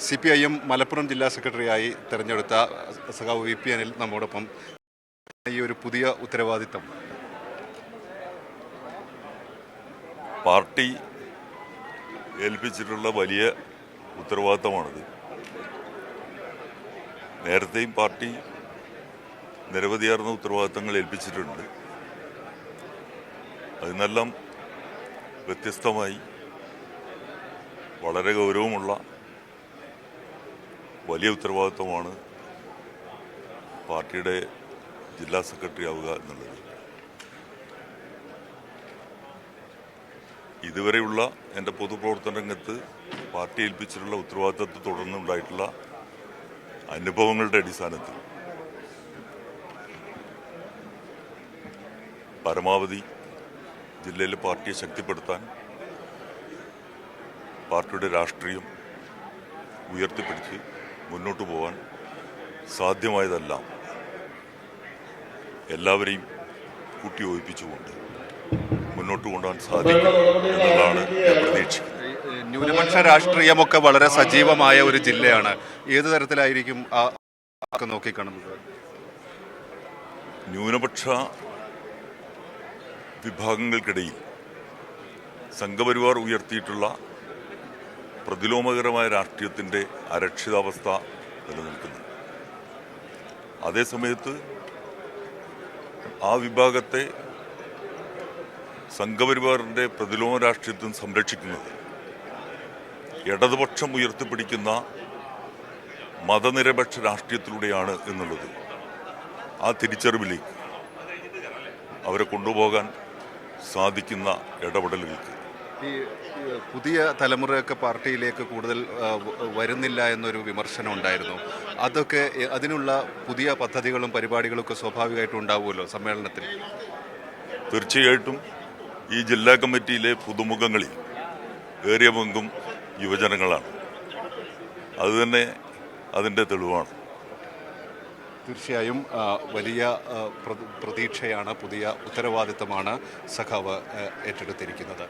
CPIM Malappuram ജില്ലാ സെക്രട്ടറിയായി തെരഞ്ഞെടുത്ത സഖാവ് VP അനിൽ നമ്മോടൊപ്പം. ഈ ഒരു പുതിയ ഉത്തരവാദിത്തം പാർട്ടി ഏൽപ്പിച്ചിട്ടുള്ള വലിയ ഉത്തരവാദിത്തമാണിത്. നേരത്തെയും പാർട്ടി നിരവധിയാർന്ന ഉത്തരവാദിത്തങ്ങൾ ഏൽപ്പിച്ചിട്ടുണ്ട്. അതിനെല്ലാം വ്യത്യസ്തമായി വളരെ ഗൗരവമുള്ള വലിയ ഉത്തരവാദിത്വമാണ് പാർട്ടിയുടെ ജില്ലാ സെക്രട്ടറി ആവുക എന്നുള്ളത്. ഇതുവരെയുള്ള എൻ്റെ പൊതുപ്രവർത്തന രംഗത്ത് പാർട്ടി ഏൽപ്പിച്ചിട്ടുള്ള ഉത്തരവാദിത്തത്തെ തുടർന്നുണ്ടായിട്ടുള്ള അനുഭവങ്ങളുടെ അടിസ്ഥാനത്തിൽ പരമാവധി ജില്ലയിലെ പാർട്ടിയെ ശക്തിപ്പെടുത്താൻ, പാർട്ടിയുടെ രാഷ്ട്രീയം ഉയർത്തിപ്പിടിച്ച് മുന്നോട്ട് പോകാൻ സാധ്യമായതെല്ലാം എല്ലാവരെയും കൂട്ടിയോജിപ്പിച്ചുകൊണ്ട് മുന്നോട്ട് കൊണ്ടുപോകാൻ സാധിക്കും എന്നുള്ളതാണ് ഞാൻ പ്രതീക്ഷിക്കുന്നത്. ന്യൂനപക്ഷ രാഷ്ട്രീയമൊക്കെ വളരെ സജീവമായ ഒരു ജില്ലയാണ്. ഏത് തരത്തിലായിരിക്കും നോക്കിക്കാണുന്നത്? ന്യൂനപക്ഷ വിഭാഗങ്ങൾക്കിടയിൽ സംഘപരിവാർ ഉയർത്തിയിട്ടുള്ള പ്രതിലോമകരമായ രാഷ്ട്രീയത്തിൻ്റെ അരക്ഷിതാവസ്ഥ നിലനിൽക്കുന്നു. അതേസമയത്ത് ആ വിഭാഗത്തെ സംഘപരിവാറിൻ്റെ പ്രതിലോമ രാഷ്ട്രീയത്തിൽ സംരക്ഷിക്കുന്നത് ഇടതുപക്ഷം ഉയർത്തിപ്പിടിക്കുന്ന മതനിരപേക്ഷ രാഷ്ട്രീയത്തിലൂടെയാണ് എന്നുള്ളത് ആ തിരിച്ചറിവിലേക്ക് അവരെ കൊണ്ടുപോകാൻ സാധിക്കുന്ന ഇടപെടലുകൾക്ക് ഈ പുതിയ തലമുറയൊക്കെ പാർട്ടിയിലേക്ക് കൂടുതൽ വരുന്നില്ല എന്നൊരു വിമർശനം ഉണ്ടായിരുന്നു. അതൊക്കെ അതിനുള്ള പുതിയ പദ്ധതികളും പരിപാടികളൊക്കെ സ്വാഭാവികമായിട്ടും ഉണ്ടാവുമല്ലോ സമ്മേളനത്തിൽ. തീർച്ചയായിട്ടും ഈ ജില്ലാ കമ്മിറ്റിയിലെ പുതുമുഖങ്ങളിൽ ഏറിയ പങ്കും യുവജനങ്ങളാണ്. അതുതന്നെ അതിൻ്റെ തെളിവാണ്. തീർച്ചയായും വലിയ പ്രതീക്ഷയാണ്, പുതിയ ഉത്തരവാദിത്തമാണ് സഖാവ് ഏറ്റെടുത്തിരിക്കുന്നത്.